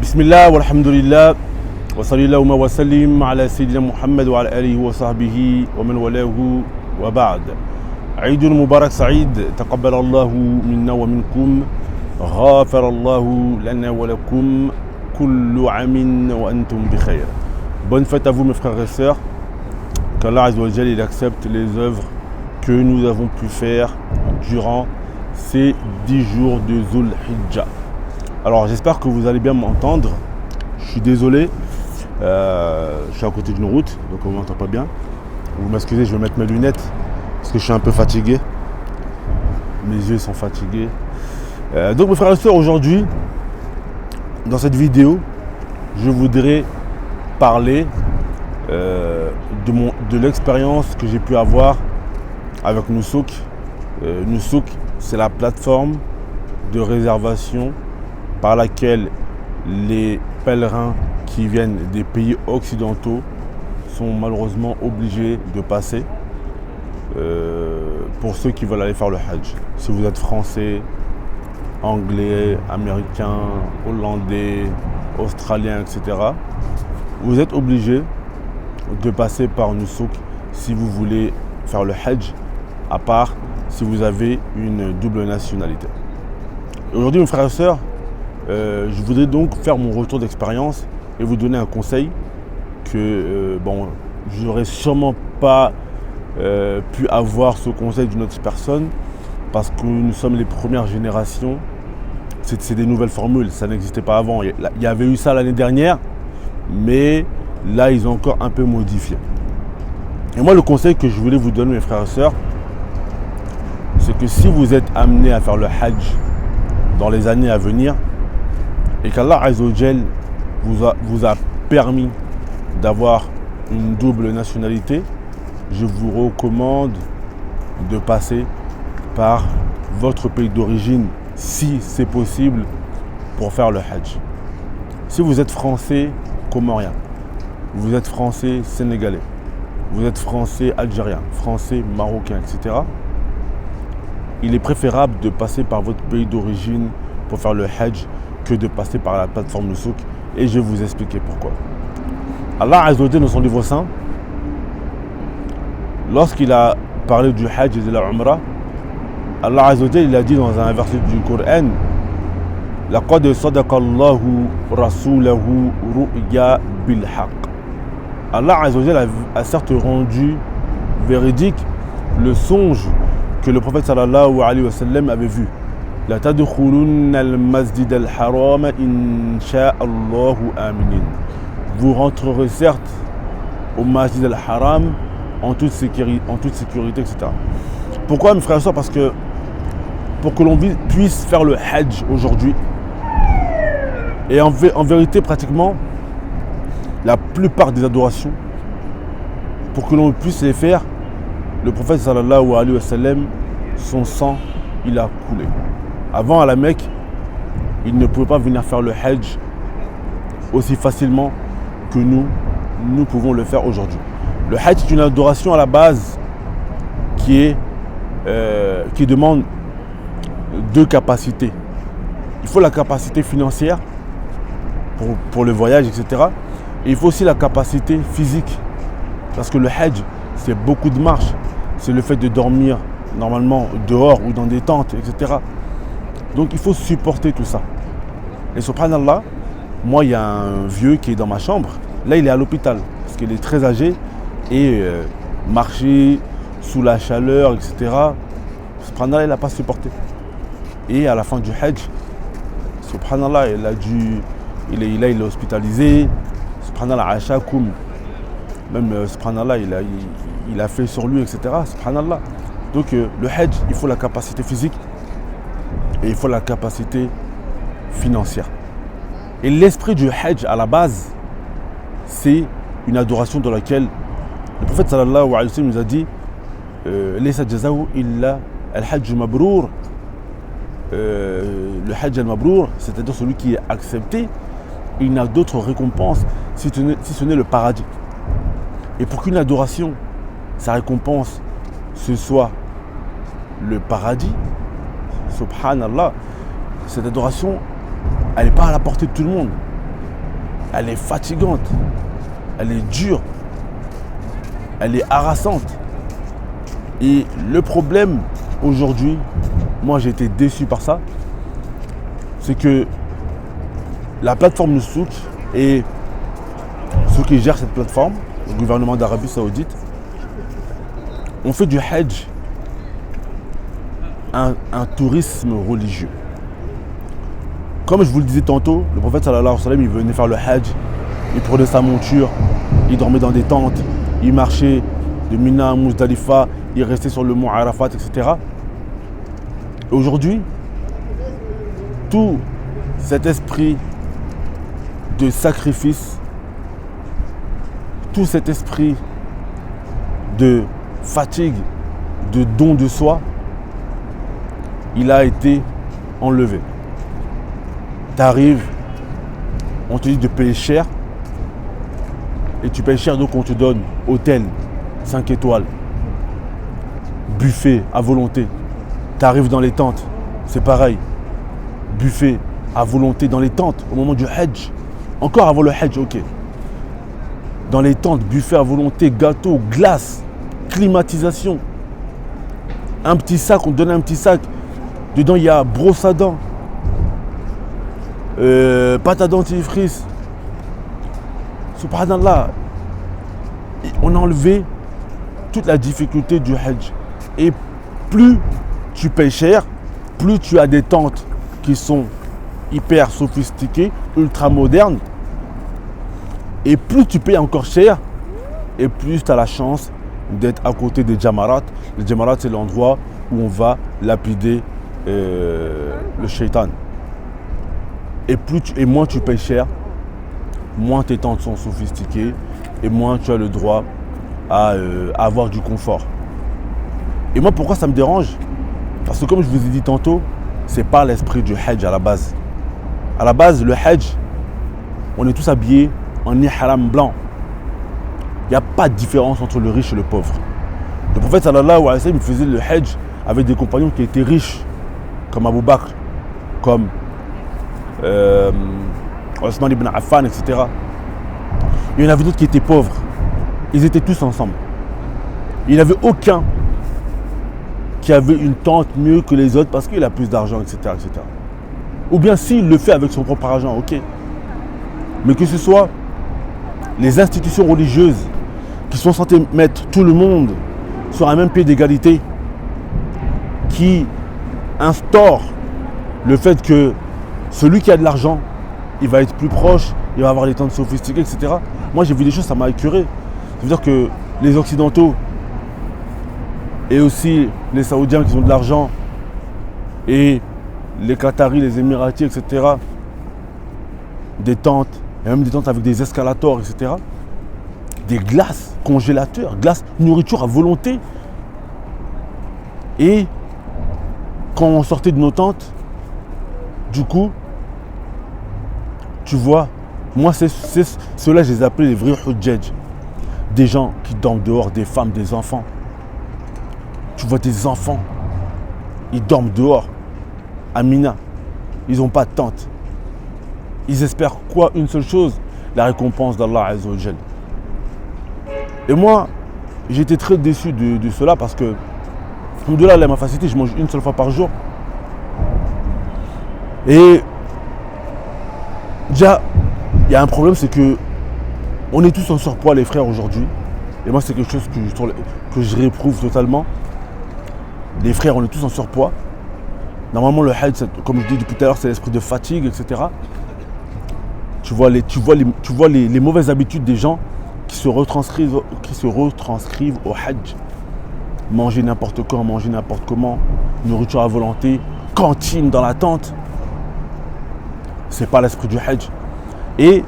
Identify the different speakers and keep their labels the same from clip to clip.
Speaker 1: Bismillah walhamdulillah wa sallallahu wa sallim ala sayyidina Muhammad wa ala alihi wa sahbihi wa man walahu wa ba'd. عيد مبارك سعيد تقبل الله منا ومنكم غافر الله لنا ولكم كل عام وأنتم بخير. Bonne fête à vous mes frères et sœurs. Qu'Allah Azza wa Jalla il accepte les œuvres que nous avons pu faire durant ces 10 jours de Dhul Hijjah. Alors j'espère que vous allez bien m'entendre. Je suis désolé, je suis à côté d'une route, donc on ne m'entend pas bien. Vous m'excusez, je vais mettre mes lunettes parce que je suis un peu fatigué. Mes yeux sont fatigués. Donc mes frères et sœurs, aujourd'hui, dans cette vidéo, je voudrais parler de l'expérience que j'ai pu avoir avec Nusouk. Nusouk, c'est la plateforme de réservation par laquelle les pèlerins qui viennent des pays occidentaux sont malheureusement obligés de passer pour ceux qui veulent aller faire le Hajj. Si vous êtes français, anglais, américain, hollandais, australien, etc., vous êtes obligés de passer par Nusouk si vous voulez faire le Hajj, à part si vous avez une double nationalité. Aujourd'hui, mes frères et sœurs, je voudrais donc faire mon retour d'expérience et vous donner un conseil que je n'aurais sûrement pas pu avoir ce conseil d'une autre personne parce que nous sommes les premières générations. C'est des nouvelles formules, ça n'existait pas avant. Il y avait eu ça l'année dernière, mais là ils ont encore un peu modifié. Et moi le conseil que je voulais vous donner mes frères et sœurs, c'est que si vous êtes amené à faire le Hajj dans les années à venir et qu'Allah Azza wa Jal vous a permis d'avoir une double nationalité, je vous recommande de passer par votre pays d'origine si c'est possible pour faire le Hajj. Si vous êtes français comorien, vous êtes français sénégalais, vous êtes français algérien, français marocain, etc., il est préférable de passer par votre pays d'origine pour faire le Hajj que de passer par la plateforme Nusouk, et je vais vous expliquer pourquoi. Allah Azza wa Jalla dans son livre saint, lorsqu'il a parlé du Hajj et de la Umrah, Allah Azza wa Jalla il a dit dans un verset du Coran: لَقَدْ صَدَقَ اللَّهُ رَسُولَهُ رُؤْيَا بِالْحَقِّ. Allah Azza wa Jalla a certes rendu véridique le songe que le prophète sallallahu alayhi wa sallam avait vu. La tadkhulunna al-masjid al-haram insha'Allahu aminin. Vous rentrerez certes au masjid al-haram en toute sécurité, etc. Pourquoi mes frères et sœurs? Parce que pour que l'on puisse faire le Hajj aujourd'hui, et en vérité pratiquement la plupart des adorations, pour que l'on puisse les faire, le prophète sallallahu alayhi wa sallam, son sang il a coulé. Avant à la Mecque, il ne pouvait pas venir faire le Hajj aussi facilement que nous pouvons le faire aujourd'hui. Le Hajj est une adoration à la base qui demande deux capacités. Il faut la capacité financière pour le voyage, etc. Et il faut aussi la capacité physique. Parce que le Hajj, c'est beaucoup de marche. C'est le fait de dormir normalement dehors ou dans des tentes, etc. Donc il faut supporter tout ça. Et subhanallah, moi il y a un vieux qui est dans ma chambre. Là il est à l'hôpital parce qu'il est très âgé et marcher sous la chaleur, etc. Subhanallah, il n'a pas supporté. Et à la fin du Hajj, subhanallah, il est hospitalisé. Subhanallah, Achakoum. Même subhanallah, il a fait sur lui, etc. Subhanallah. Donc le Hajj, il faut la capacité physique et il faut la capacité financière. Et l'esprit du Hajj à la base, c'est une adoration dans laquelle le prophète sallallahu alayhi wa sallam nous a dit Laysa jazaa'u illa al-Hajj mabrour. Le Hajj al-Mabrour, c'est-à-dire celui qui est accepté, il n'a d'autre récompense si ce n'est le paradis. Et pour qu'une adoration, sa récompense, ce soit le paradis, subhanallah, cette adoration, elle n'est pas à la portée de tout le monde. elle est fatigante, elle est dure, elle est harassante. Et le problème aujourd'hui, moi j'ai été déçu par ça, c'est que la plateforme Nussouk et ceux qui gèrent cette plateforme, le gouvernement d'Arabie Saoudite, ont fait du Hajj un tourisme religieux. Comme je vous le disais tantôt, le prophète sallallahu alayhi wa sallam, il venait faire le Hajj, il prenait sa monture, il dormait dans des tentes, il marchait de Mina à Muzdalifa, il restait sur le mont Arafat, etc. Et aujourd'hui, tout cet esprit de sacrifice, tout cet esprit de fatigue, de don de soi, il a été enlevé. Tu arrives, on te dit de payer cher, et tu payes cher, donc on te donne hôtel, 5 étoiles, buffet à volonté. Tu arrives dans les tentes, c'est pareil, buffet à volonté dans les tentes au moment du Hajj. Encore avant le Hajj, ok. Dans les tentes, buffet à volonté, gâteau, glace, climatisation. Un petit sac, on te donne un petit sac. Dedans, il y a brosse à dents, pâte à dentifrice. Subhanallah. On a enlevé toute la difficulté du Hajj. Et plus tu payes cher, plus tu as des tentes qui sont hyper sophistiquées, ultra modernes. Et plus tu payes encore cher, et plus tu as la chance d'être à côté des Jamarat. Les Jamarat, c'est l'endroit où on va lapider le shaitan. Et moins tu payes cher, moins tes tentes sont sophistiquées et moins tu as le droit à avoir du confort. Et moi, pourquoi ça me dérange? Parce que comme je vous ai dit tantôt, c'est pas l'esprit du Hajj à la base. À la base, le Hajj, on est tous habillés en ihram blanc. Il n'y a pas de différence entre le riche et le pauvre. Le prophète sallallahu alayhi wa sallam faisait le Hajj avec des compagnons qui étaient riches, comme Abu Bakr, comme Osman ibn Affan, etc. Il y en avait d'autres qui étaient pauvres. Ils étaient tous ensemble. Il n'y avait aucun qui avait une tente mieux que les autres parce qu'il a plus d'argent, etc., etc. Ou bien s'il le fait avec son propre argent, ok. Mais que ce soit les institutions religieuses qui sont censées mettre tout le monde sur un même pied d'égalité, qui instaurent le fait que celui qui a de l'argent, il va être plus proche, il va avoir des tentes sophistiquées, etc. Moi, j'ai vu des choses, ça m'a écœuré. Ça veut dire que les Occidentaux et aussi les Saoudiens qui ont de l'argent et les Qataris, les Émiratis, etc. Des tentes, et même des tentes avec des escalators, etc. Des glaces, congélateurs, glaces, nourriture à volonté. Et quand on sortait de nos tentes, du coup, tu vois, moi, ceux-là, je les appelais les vrais hujjaj. Des gens qui dorment dehors, des femmes, des enfants. Tu vois des enfants, ils dorment dehors, à Mina. Ils n'ont pas de tente. Ils espèrent quoi? Une seule chose, la récompense d'Allah Azza wa Jal. Et moi, j'étais très déçu de cela parce que, alhamdoulilah, la ma facilité, je mange une seule fois par jour. Et déjà, il y a un problème, c'est que on est tous en surpoids, les frères, aujourd'hui. Et moi, c'est quelque chose que je réprouve totalement. Les frères, on est tous en surpoids. Normalement, le Hajj, comme je dis depuis tout à l'heure, c'est l'esprit de fatigue, etc. Tu vois les mauvaises habitudes des gens qui se retranscrivent au Hajj. Manger n'importe quand, manger n'importe comment, nourriture à volonté, cantine dans la tente. C'est pas l'esprit du Hajj. Et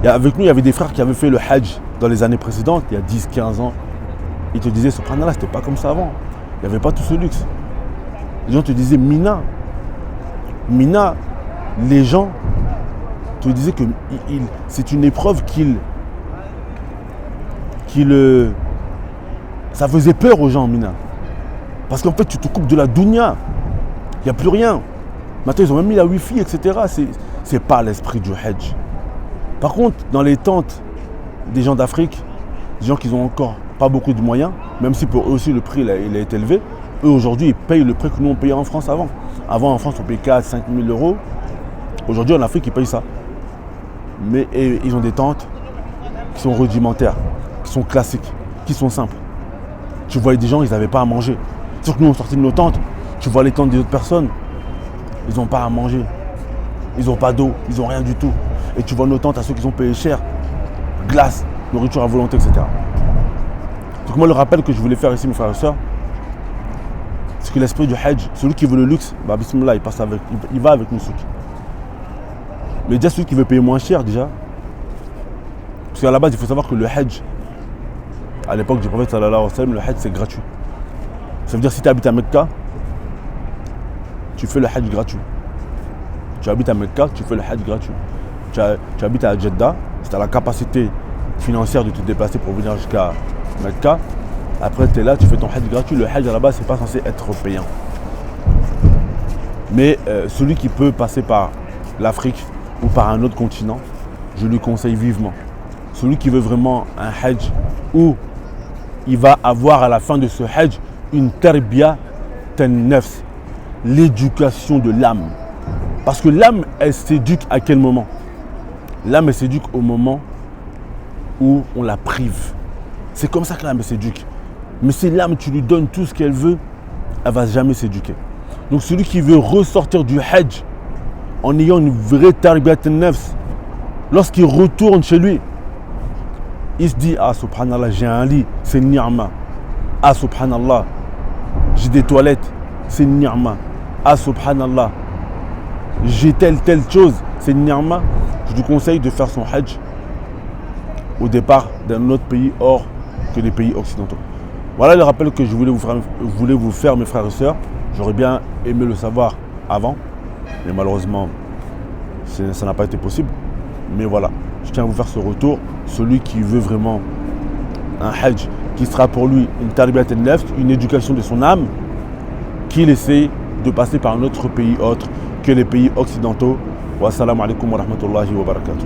Speaker 1: avec nous, il y avait des frères qui avaient fait le Hajj dans les années précédentes, il y a 10-15 ans. Ils te disaient, subhanallah, c'était pas comme ça avant. Il n'y avait pas tout ce luxe. Les gens te disaient Mina. Mina, les gens te disaient que c'est une épreuve ça faisait peur aux gens, Mina. Parce qu'en fait, tu te coupes de la dunya. Il n'y a plus rien. Maintenant, ils ont même mis la wifi, etc. C'est pas l'esprit du Hajj. Par contre, dans les tentes des gens d'Afrique, des gens qui n'ont encore pas beaucoup de moyens, même si pour eux aussi le prix il a été élevé, eux aujourd'hui ils payent le prix que nous on payait en France avant. Avant en France on payait 4 5 000 euros. Aujourd'hui en Afrique ils payent ça. Mais ils ont des tentes qui sont rudimentaires, qui sont classiques, qui sont simples. Tu voyais des gens, ils n'avaient pas à manger. Sauf que nous on sortait de nos tentes, tu vois les tentes des autres personnes, ils n'ont pas à manger. Ils n'ont pas d'eau, ils n'ont rien du tout. Et tu vois nos tentes à ceux qui ont payé cher, glace, nourriture à volonté, etc. Donc moi le rappel que je voulais faire ici mes frères et sœurs, c'est que l'esprit du Hajj, celui qui veut le luxe, bah bismillah, il va avec nous souk. Mais déjà celui qui veut payer moins cher déjà, parce qu'à la base il faut savoir que le Hajj, à l'époque du prophète sallallahu alayhi wa sallam, le Hajj c'est gratuit. Ça veut dire si tu habites à Mecca, tu fais le Hajj gratuit. Tu habites à Mecca, tu fais le Hajj gratuit. Tu habites à Jeddah, si tu as la capacité financière de te déplacer pour venir jusqu'à Mecca, après tu es là, tu fais ton Hajj gratuit. Le Hajj à la base c'est pas censé être payant. Mais celui qui peut passer par l'Afrique ou par un autre continent, je lui conseille vivement. Celui qui veut vraiment un Hajj où il va avoir à la fin de ce Hajj une tarbiya tan-nafs, l'éducation de l'âme. Parce que l'âme, elle s'éduque à quel moment? L'âme, elle s'éduque au moment où on la prive. C'est comme ça que l'âme s'éduque. Mais si l'âme, tu lui donnes tout ce qu'elle veut, elle ne va jamais s'éduquer. Donc celui qui veut ressortir du Hajj en ayant une vraie tarbiyat an-nafs, lorsqu'il retourne chez lui, il se dit « Ah subhanallah, j'ai un lit, c'est ni'ma. Ah subhanallah, j'ai des toilettes, c'est ni'ma. Ah subhanallah, j'ai telle chose, c'est ni'ma ». Je lui conseille de faire son Hajj au départ d'un autre pays hors que les pays occidentaux. Voilà le rappel que je voulais vous faire mes frères et sœurs. J'aurais bien aimé le savoir avant, mais malheureusement, ça n'a pas été possible. Mais voilà, je tiens à vous faire ce retour. Celui qui veut vraiment un Hajj qui sera pour lui une tarbiyat an-nafs, une éducation de son âme, qu'il essaie de passer par un autre pays autre que les pays occidentaux. Wassalamu alaikum wa rahmatullahi wa barakatuh.